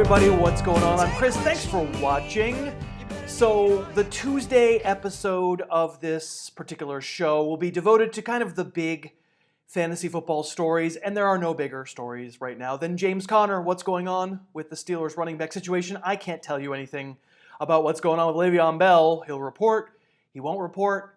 everybody, what's going on? I'm Chris, thanks for watching. So the Tuesday episode of this particular show will be devoted to kind of the big fantasy football stories, and there are no bigger stories right now than James Conner. What's going on with the Steelers running back situation? I can't tell you anything about what's going on with Le'Veon Bell. He'll report, he won't report.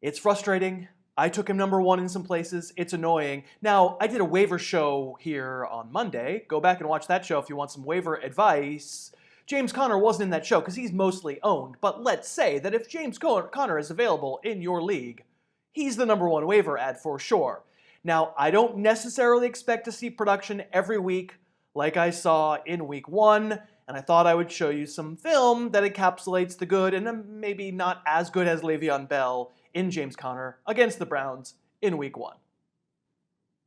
It's frustrating. I took him number one in some places. It's annoying. Now, I did a waiver show here on Monday. Go back and watch that show if you want some waiver advice. James Conner wasn't in that show because he's mostly owned. But let's say that if James Conner is available in your league, he's the number one waiver ad for sure. Now, I don't necessarily expect to see production every week like I saw in week one. And I thought I would show you some film that encapsulates the good and maybe not as good as Le'Veon Bell in James Conner against the Browns in week one.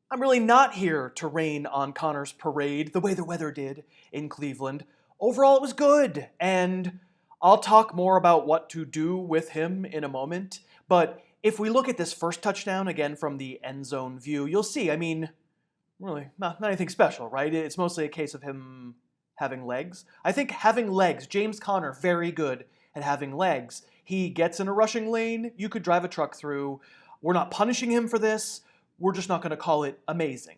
I'm really not here to rain on Conner's parade the way the weather did in Cleveland. Overall, it was good, and I'll talk more about what to do with him in a moment. But if we look at this first touchdown, again from the end zone view, you'll see, really not anything special, right? It's mostly a case of him having legs. I think having legs, James Conner, very good at having legs. He gets in a rushing lane, you could drive a truck through. We're not punishing him for this. We're just not going to call it amazing.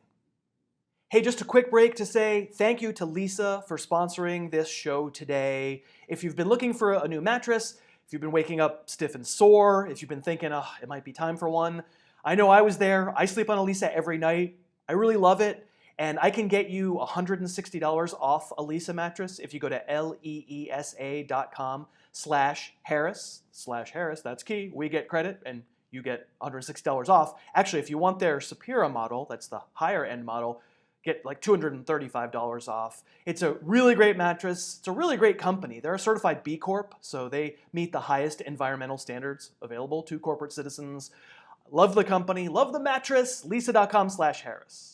Hey, just a quick break to say thank you to Lisa for sponsoring this show today. If you've been looking for a new mattress, if you've been waking up stiff and sore, if you've been thinking, it might be time for one, I know I was there. I sleep on a Lisa every night. I really love it. And I can get you $160 off a Lisa mattress if you go to leesa.com/Harris, that's key. We get credit and you get $160 off. Actually, if you want their Superior model, that's the higher end model, get like $235 off. It's a really great mattress. It's a really great company. They're a certified B Corp, so they meet the highest environmental standards available to corporate citizens. Love the company, love the mattress, leesa.com/Harris.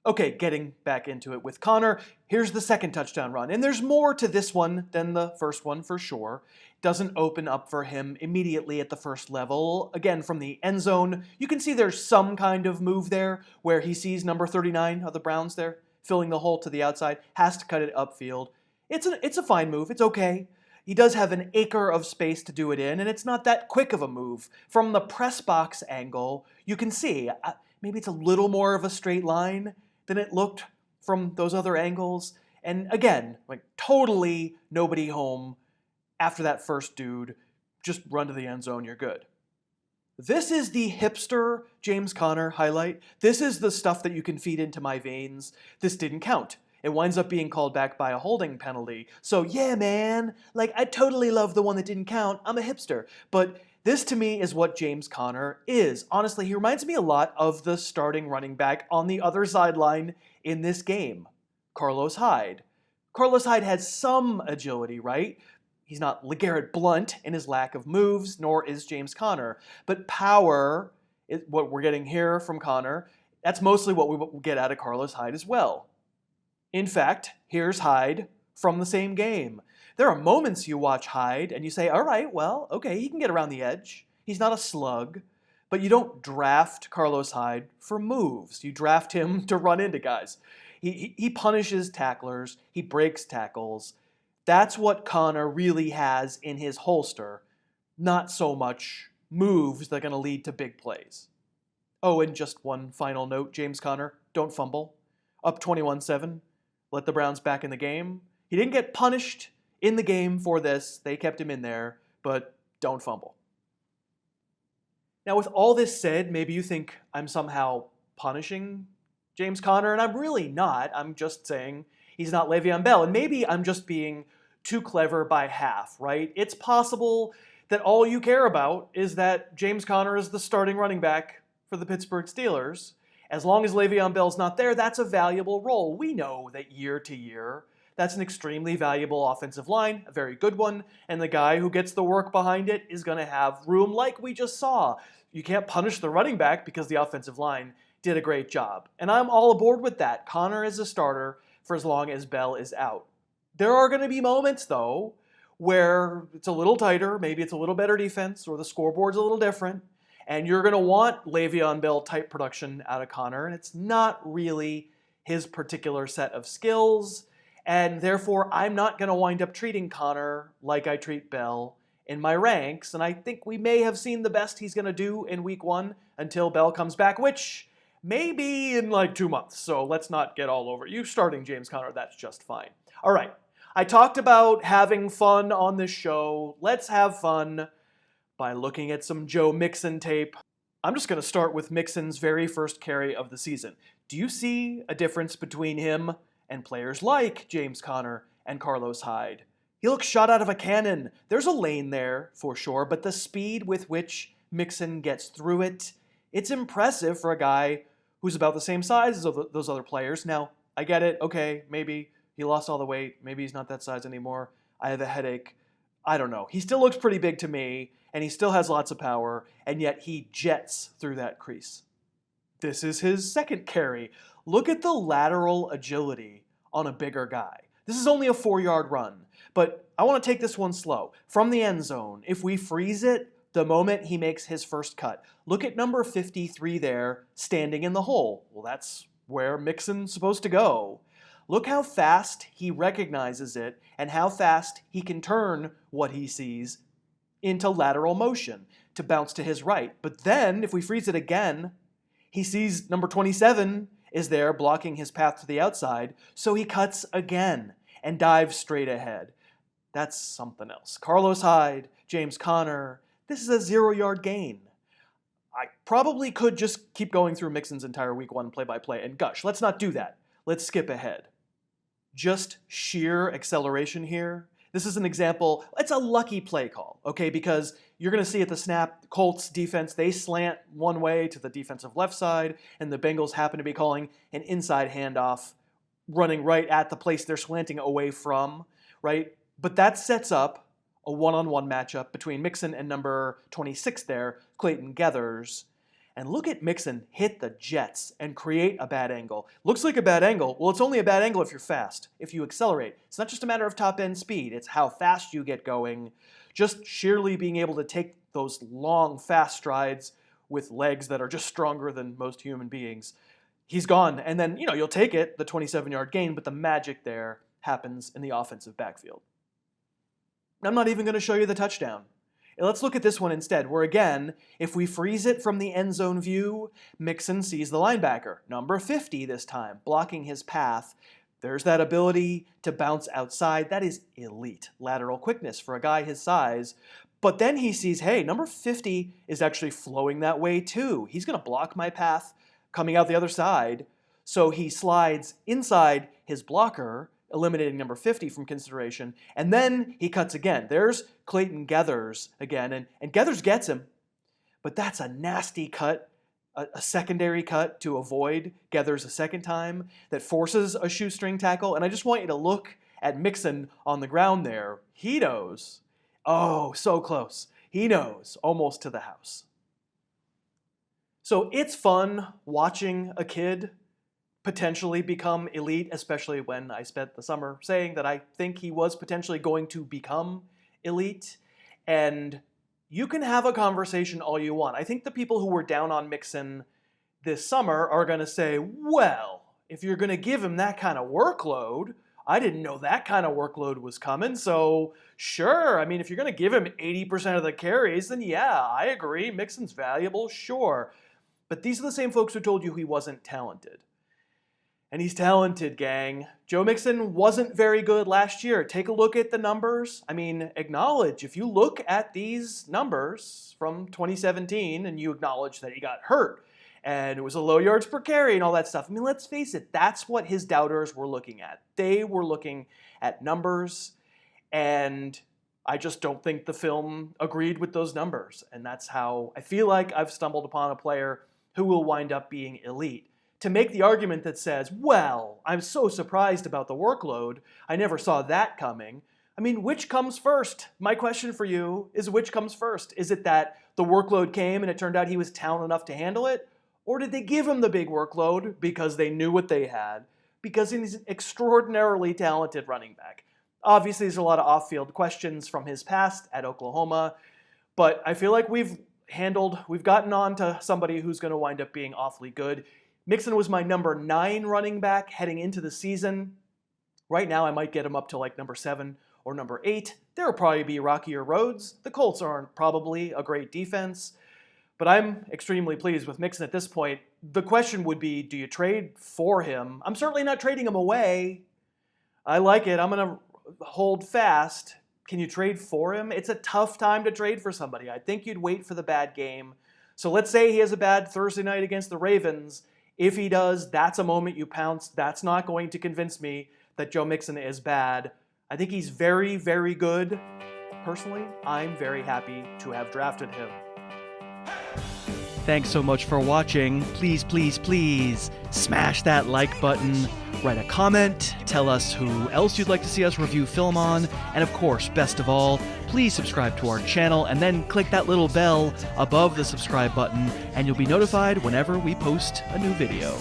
Okay, getting back into it with Conner, here's the second touchdown run. And there's more to this one than the first one for sure. Doesn't open up for him immediately at the first level. Again, from the end zone, you can see there's some kind of move there where he sees number 39 of the Browns there, filling the hole to the outside, has to cut it upfield. It's a fine move, it's okay. He does have an acre of space to do it in, and it's not that quick of a move. From the press box angle, you can see, maybe it's a little more of a straight line than it looked from those other angles. And again, like totally nobody home after that first dude. Just run to the end zone, you're good. This is the hipster James Conner highlight. This is the stuff that you can feed into my veins. This didn't count. It winds up being called back by a holding penalty. So yeah, man, like I totally love the one that didn't count. I'm a hipster. But this to me is what James Conner is. Honestly, he reminds me a lot of the starting running back on the other sideline in this game, Carlos Hyde. Carlos Hyde has some agility, right? He's not LeGarrette Blount in his lack of moves, nor is James Conner. But power is what we're getting here from Conner. That's mostly what we get out of Carlos Hyde as well. In fact, here's Hyde from the same game. There are moments you watch Hyde and you say, all right, well, okay, he can get around the edge. He's not a slug. But you don't draft Carlos Hyde for moves. You draft him to run into guys. He punishes tacklers. He breaks tackles. That's what Conner really has in his holster. Not so much moves that are going to lead to big plays. Oh, and just one final note, James Conner, don't fumble. Up 21-7. Let the Browns back in the game. He didn't get punished in the game for this. They kept him in there, but don't fumble. Now, with all this said, maybe you think I'm somehow punishing James Conner, and I'm really not. I'm just saying he's not Le'Veon Bell, and maybe I'm just being too clever by half, right? It's possible that all you care about is that James Conner is the starting running back for the Pittsburgh Steelers. As long as Le'Veon Bell's not there, that's a valuable role. We know that year to year, that's an extremely valuable offensive line, a very good one, and the guy who gets the work behind it is going to have room like we just saw. You can't punish the running back because the offensive line did a great job. And I'm all aboard with that. Conner is a starter for as long as Bell is out. There are going to be moments, though, where it's a little tighter, maybe it's a little better defense, or the scoreboard's a little different, and you're going to want Le'Veon Bell type production out of Conner, and it's not really his particular set of skills. And therefore, I'm not going to wind up treating Conner like I treat Bell in my ranks. And I think we may have seen the best he's going to do in week 1 until Bell comes back, which may be in like 2 months. So let's not get all over you starting James Conner. That's just fine. All right. I talked about having fun on this show. Let's have fun by looking at some Joe Mixon tape. I'm just going to start with Mixon's very first carry of the season. Do you see a difference between him and players like James Conner and Carlos Hyde? He looks shot out of a cannon. There's a lane there, for sure, but the speed with which Mixon gets through it, it's impressive for a guy who's about the same size as those other players. Now, I get it. Okay, maybe he lost all the weight. Maybe he's not that size anymore. I have a headache. I don't know. He still looks pretty big to me, and he still has lots of power, and yet he jets through that crease. This is his second carry. Look at the lateral agility on a bigger guy. This is only a 4-yard run, but I want to take this one slow. From the end zone, if we freeze it the moment he makes his first cut, look at number 53 there, standing in the hole. Well, that's where Mixon's supposed to go. Look how fast he recognizes it and how fast he can turn what he sees into lateral motion to bounce to his right. But then, if we freeze it again, he sees number 27 is there blocking his path to the outside, so he cuts again and dives straight ahead. That's something else. Carlos Hyde, James Conner, this is a 0-yard gain. I probably could just keep going through Mixon's entire week 1 play-by-play and gush. Let's not do that. Let's skip ahead. Just sheer acceleration here. This is an example. It's a lucky play call, okay? Because you're going to see at the snap, Colts defense, they slant one way to the defensive left side, and the Bengals happen to be calling an inside handoff, running right at the place they're slanting away from, right? But that sets up a one-on-one matchup between Mixon and number 26 there, Clayton Geathers. And look at Mixon hit the jets and create a bad angle. Looks like a bad angle. Well, it's only a bad angle if you're fast, if you accelerate. It's not just a matter of top-end speed. It's how fast you get going. Just sheerly being able to take those long, fast strides with legs that are just stronger than most human beings. He's gone. And then, you'll take it, the 27-yard gain, but the magic there happens in the offensive backfield. I'm not even going to show you the touchdown. Let's look at this one instead, where again, if we freeze it from the end zone view, Mixon sees the linebacker, number 50 this time, blocking his path. There's that ability to bounce outside. That is elite lateral quickness for a guy his size. But then he sees, hey, number 50 is actually flowing that way too. He's going to block my path coming out the other side. So he slides inside his blocker, eliminating number 50 from consideration, and then he cuts again. There's Clayton Geathers again, and Geathers gets him, but that's a nasty cut, a secondary cut to avoid Geathers a second time that forces a shoestring tackle, and I just want you to look at Mixon on the ground there. He knows. Oh, so close. He knows, almost to the house. So it's fun watching a kid potentially become elite, especially when I spent the summer saying that I think he was potentially going to become elite. And you can have a conversation all you want. I think the people who were down on Mixon this summer are going to say, well, if you're going to give him that kind of workload, I didn't know that kind of workload was coming, so sure. I mean, if you're going to give him 80% of the carries, then yeah, I agree. Mixon's valuable, sure. But these are the same folks who told you he wasn't talented. And he's talented, gang. Joe Mixon wasn't very good last year. Take a look at the numbers. I mean, acknowledge, if you look at these numbers from 2017 and you acknowledge that he got hurt and it was a low yards per carry and all that stuff. I mean, let's face it, that's what his doubters were looking at. They were looking at numbers, and I just don't think the film agreed with those numbers. And that's how I feel like I've stumbled upon a player who will wind up being elite. To make the argument that says, well, I'm so surprised about the workload, I never saw that coming. I mean, which comes first? My question for you is, which comes first? Is it that the workload came and it turned out he was talented enough to handle it? Or did they give him the big workload because they knew what they had? Because he's an extraordinarily talented running back. Obviously, there's a lot of off-field questions from his past at Oklahoma, but I feel like we've gotten on to somebody who's going to wind up being awfully good. Mixon was my number 9 running back heading into the season. Right now, I might get him up to like number 7 or number 8. There will probably be rockier roads. The Colts aren't probably a great defense, but I'm extremely pleased with Mixon at this point. The question would be, do you trade for him? I'm certainly not trading him away. I like it. I'm going to hold fast. Can you trade for him? It's a tough time to trade for somebody. I think you'd wait for the bad game. So let's say he has a bad Thursday night against the Ravens. If he does, that's a moment you pounce. That's not going to convince me that Joe Mixon is bad. I think he's very, very good. Personally, I'm very happy to have drafted him. Thanks so much for watching. Please, please, please smash that like button, write a comment, tell us who else you'd like to see us review film on, and of course, best of all, please subscribe to our channel and then click that little bell above the subscribe button and you'll be notified whenever we post a new video.